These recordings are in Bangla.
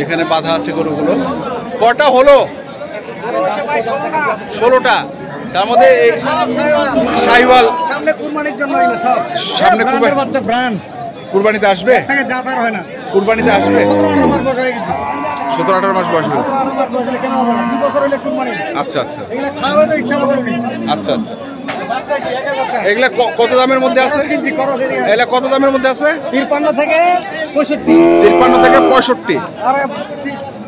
এখানে বাঁধা আছে গরুগুলো। কটা হলো? 16টা। তার মধ্যে শাহিওয়াল সামনে কুরবানির জন্য সব সামনে বাচ্চা ব্র্যান্ড কুরবানিতে আসবে, থেকে যাতার হয় না, কুরবানিতে আসবে। 17-18 মাস বয়স হয়ে গেছে। 17-18 মাস বয়স। 17-18 মাস বয়স হলে কেন হবে না? 2 বছর হলে কুরবানি। আচ্ছা আচ্ছা, এগুলা খাওয়াবে তো ইচ্ছা মতো উনি। আচ্ছা আচ্ছা। এগুলা কত দামের মধ্যে আছে? এগুলা কত দামের মধ্যে আছে? 53 থেকে 65। 53 থেকে 65। আর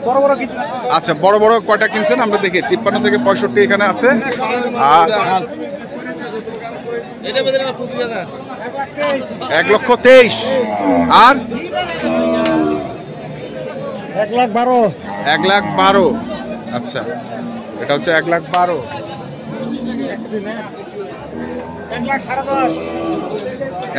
বড় বড় কিছু আচ্ছা, বড় বড় কয়টা কিনছেন আমরা দেখি। 53 থেকে 65 এখানে আছে। আর 1,23,000 আর 1,12,000। 1,12,000। আচ্ছা, এটা হচ্ছে 1,12,000। 1,10,000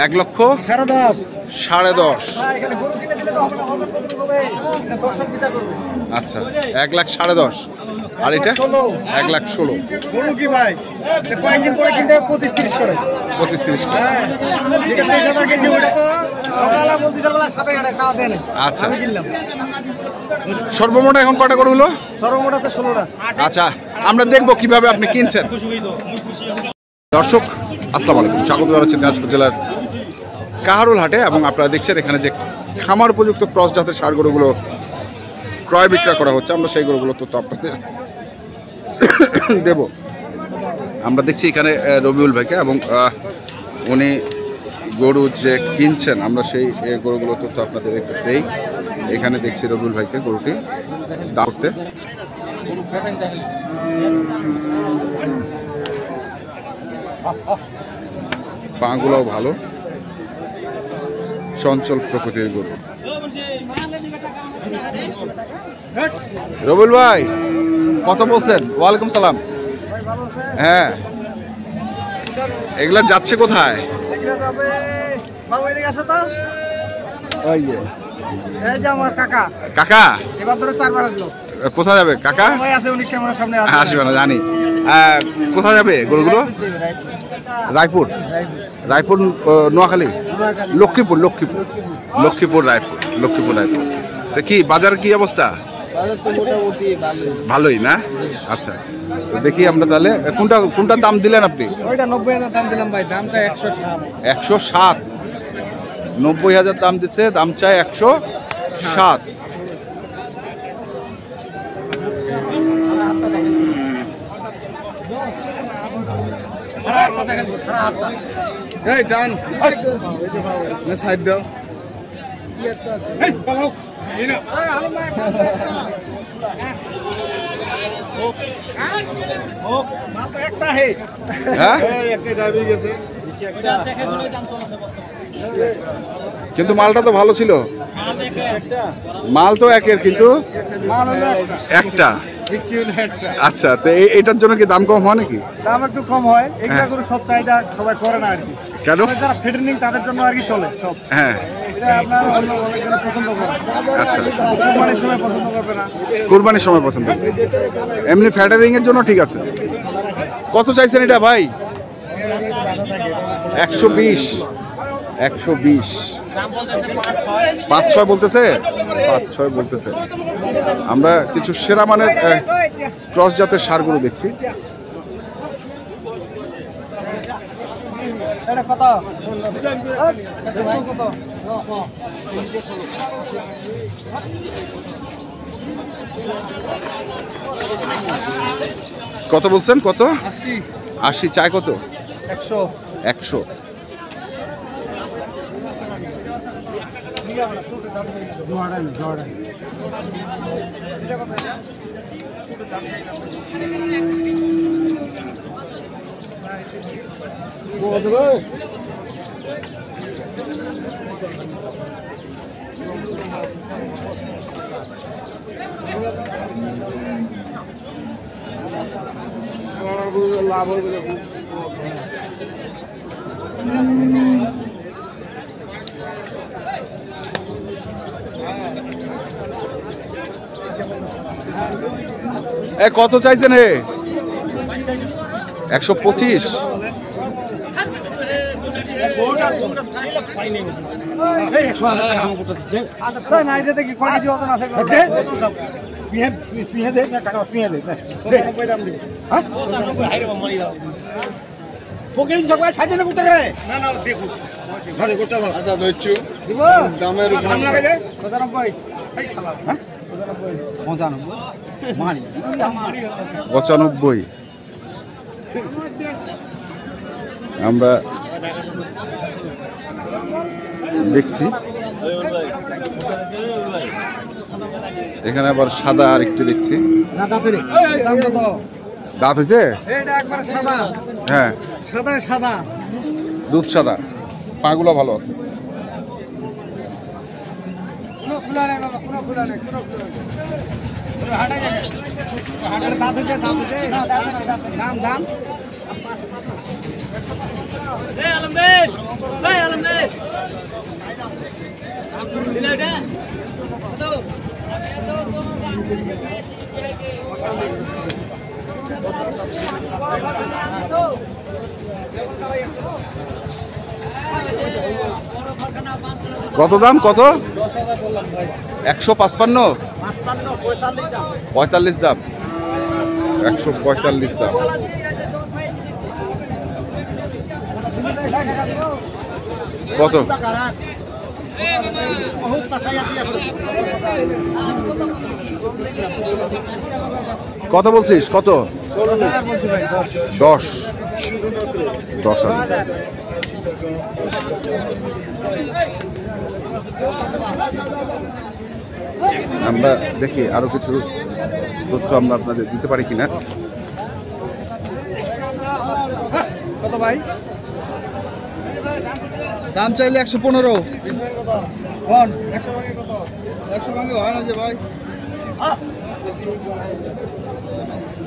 1,10,000 10,500 এখানে গরু কিনে দিলে তো হবে না, ওজন কত হবে এটা দর্শক বিচার করবে। আচ্ছা, 1,10,500 আর এটা 1,16,000। গরু কি ভাই এটা কয়েকদিন পরে কিনতে 25-30 করে। 25-30 টাকা। হ্যাঁ, যেটা 23,000 কেজি ওটা তো সকালে বলতে চাল বেলা 7 ঘন্টা তাও দেন। আচ্ছা, আমি কিনলাম। সর্বমোট এখন কটা গরু হলো? সর্বমোট আছে 16টা। আচ্ছা, আমরা দেখবো কিভাবে আপনি কিনছেন। দর্শক আসসালামু আলাইকুম, স্বাগত জানাচ্ছি দিনাজপুর জেলার কাহারোল হাটে। এবং আপনারা দেখছেন এখানে যে খামার উপযুক্ত ক্রস জাতের ষাঁড় গরুগুলো ক্রয় বিক্রয় করা হচ্ছে, আমরা সেই গরুগুলো তো আপনাদের দেব। আমরা দেখছি এখানে রবিউল ভাইকে, এবং উনি গরু যে কিনছেন আমরা সেই গরুগুলো তথ্য আপনাদের দেই। এখানে দেখছি রবিউল ভাইকে গরুটি দাঁড়তে। পাগুলোও ভালো, চঞ্চল প্রকৃতির গরু। রবিউল ভাই কত বলছেন? ওয়ালাইকুম সালাম। হ্যাঁ, এগুলা যাচ্ছে কোথায়? আমার কাকা কাকা এবার ধরে 4 বার আসলো। কোথায় যাবে কাকা? ভাই আছে উনি ক্যামেরার সামনে আসবে না জানি। কোথায় যাবে গরুগুলো? রায়পুর, রায়পুর নোয়াখালী, লক্ষ্মীপুর, লক্ষ্মীপুর রায়পুর। তা কি বাজার কি অবস্থা? ভালোই না? আচ্ছা, দেখি আমরা তাহলে কোনটা দাম দিলেন আপনি? ওইটা 90,000 দাম দিলাম ভাই, দাম চাই 107। 107। 90,000 দাম দিচ্ছে, দাম চাই 107। এই ডান সাইড দাও। কিন্তু মালটা তো ভালো ছিল, মাল তো একের কিন্তু একটা। আচ্ছা, তো এটার জন্য কি দাম কম হয় নাকি? দাম একটু কম হয়, এগুলা গরু সব চাহিদা সবাই করে না আর কি। কেন? যারা ফিটারিং তাদের জন্য আর কি চলে সব। হ্যাঁ, এটা আপনার অন্য অনেকজন পছন্দ করে। আচ্ছা, কুরবানির সময় পছন্দ করবে না, কুরবানির সময় পছন্দ করবে। এমনি ফ্যাটারিং এর জন্য ঠিক আছে। কত চাইছেন এটা ভাই? 120। 5-6 বলতেছে। 5-6 বলতেছে। আমরা কিছু সেরা মানের ক্রস জাতের ষাঁড় গরু দেখছি। কত বলছেন? কত? 80 চাই। কত? 100। লাভ হবে। কত চাইছেন? 125। নাই যেতে কি কয় কেজি ওজন আছে আচ্ছা ধরছু দামের 95 আমরা দেখছি এখানে আবার সাদা আরেকটি দেখছি দাঁত হয়েছে হ্যাঁ সাদা দুধ সাদা পাগুলো ভালো আছে দাম কত দাম কত 155 45 দাম 145 দাম কত কত বলছিস কত 10 আমরা দেখি আরো কিছু তথ্য আমরা আপনাদের দিতে পারি কিনা কত ভাই দাম চাইলে 115 কোন 100 ভাঙে কত 100 ভাঙে হয় না যে ভাই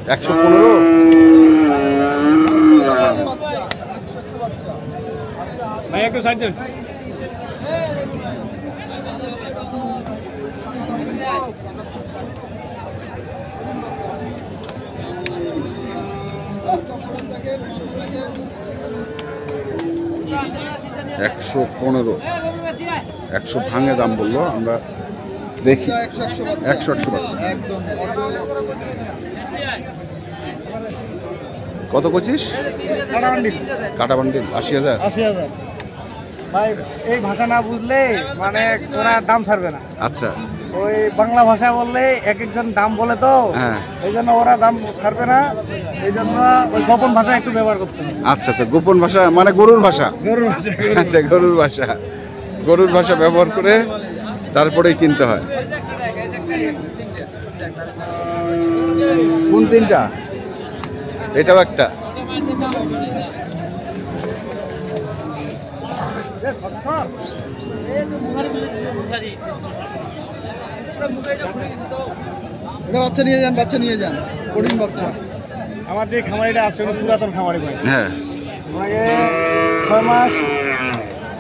115 ভাই একটু সাইড দেন একশো 100 ভাঙে দাম বললো আমরা দেখি 100 বাচ্চা কত কচিস কাটা বান্ডিল 80,000 ভাই এই ভাষা না বুঝলে মানে তোরা দাম ছাড়বে না আচ্ছা ওই বাংলা ভাষা বললে এক একজন দাম বলে তো হ্যাঁ এই জন্য ওরা দাম ছাড়বে না এই জন্য ওই গোপন ভাষা একটু ব্যবহার করতে হবে আচ্ছা আচ্ছা গোপন ভাষা মানে গরুর ভাষা আচ্ছা গরুর ভাষা ব্যবহার করে তারপরেই কিনতে হয় কোন তিনটা এটাও একটা বাচ্চা নিয়ে যান কঠিন বাচ্চা আমার যে খামারিটা আছে ওটা পুরাতন খামারি ভাই হ্যাঁ 6 মাস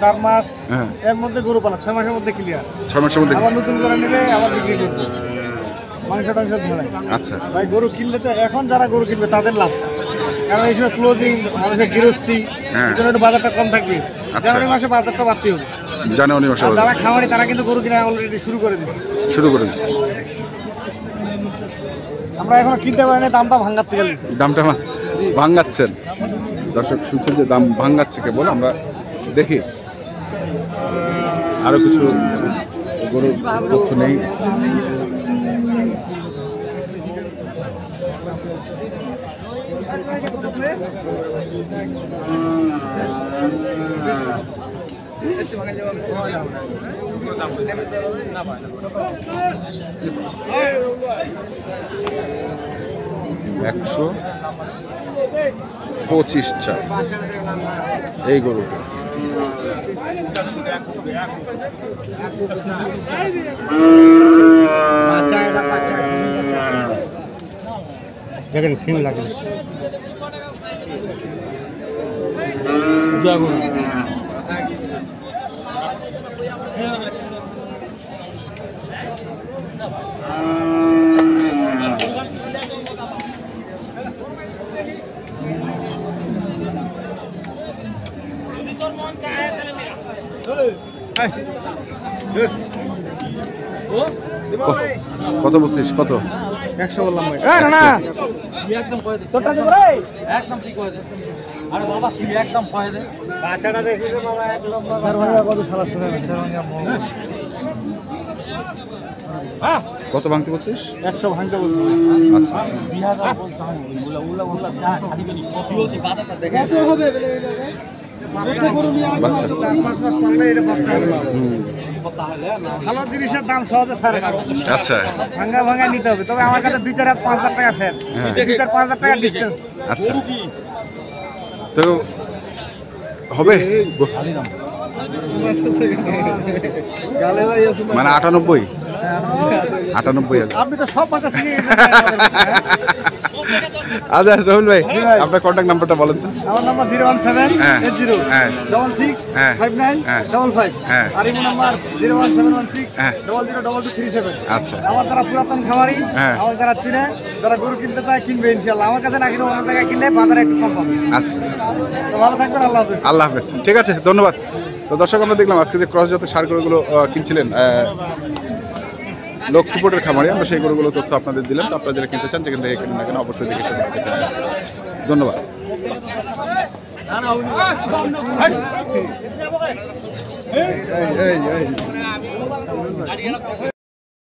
4 মাস হ্যাঁ এর মধ্যে গরু পালা 6 মাসের মধ্যে ক্লিয়ার 6 মাসের মধ্যে আবার নতুন করে নিলে আবার বিক্রি করবে মাংস টাংস ধরে আচ্ছা ভাই গরু কিনলে তো এখন যারা গরু কিনবে তাদের লাভ কারণ এই সময় ক্লোজিং মানুষের গৃহস্থী এই জন্য একটু বাজারটা কম থাকবে জানুয়ারি মাসে বাজারটা বাড়তে হবে জানুয়ারি মাসে যারা খামারি তারা কিন্তু গরু কিনা অলরেডি শুরু করে দিচ্ছে আমরা এখনো কিনতে পারি না দামটা ভাঙাচ্ছে গেলে দামটা ভাঙাচ্ছেন দর্শক শুনছেন যে দাম ভাঙাচ্ছে কেবল আমরা দেখি আরো কিছু গরুর তথ্য নেই একশো 25 চা এই গরুটা দেখেন ফিন লাগে কত বলছিস? কত? 100 বললাম ভাই। না না একদম কয়ে দে, তোরটা দেব রে। একদম ঠিক কয়ে দে। আরে বাবা তুই একদম কয়ে দে। বাচ্চাটা দেখি রে বাবা একদম বাবা। স্যার ভাই কত শালা শুনে না স্যার ভাই। কত ভাঙতে বলছিস? 100 ভাঙতে বলছি। আচ্ছা 2000 বলতে হয় উলা চা খালি বলি তুই ওই বাজারটা দেখে কত হবে বলে বাচ্চা গরু নিয়ে বাচ্চা। 4-5 মাস পাললে এটা বাচ্চা হবে। তাহলে না ভালো জিনিসের দাম সহজে ছাড়ে না। আচ্ছা ভাঙা ভাঙা নিতে হবে, তবে আমার কাছে 2-4-5,000 টাকা ফের, হ্যাঁ। 2-4-5,000 টাকা ডিস্টেন্স। আচ্ছা তো হবে গালে ভাই আছে মানে 98 98 আপনি তো সব ভাষা শিখে গেছেন। আচ্ছা রহুল ভাই আপনার কন্ট্যাক্ট নাম্বারটা বলেন তো। আমার নাম্বার 01780 হ্যাঁ। 66 হ্যাঁ। 59 হ্যাঁ। 55। হ্যাঁ। আর ইমো নাম্বার 01716 হ্যাঁ। 002237। আচ্ছা আমার যারা পুরাতন খামারি, হ্যাঁ। আমার যারা চিনে, যারা গরু কিনতে চায় কিনবে ইনশাআল্লাহ। আমার কাছে না কিনে অন্য জায়গায় কিনলে বাজারে একটু কম পাবে। আচ্ছা তো ভালো থাকবেন, আল্লাহ হাফেজ। আল্লাহ হাফেজ। ঠিক আছে ধন্যবাদ। তো দর্শক আমরা দেখলাম আজকে যে ক্রস জাতের ষাঁড় গরুগুলো কিনছিলেন লক্ষ্মীপুরের খামারে, আমরা সেই গরুগুলো তথ্য আপনাদের দিলাম। তো আপনারা যারা কিনতে চান যেখান থেকে কিনুন না কেন অবশ্যই দেখে শুনে কিনতে পারেন। ধন্যবাদ। না না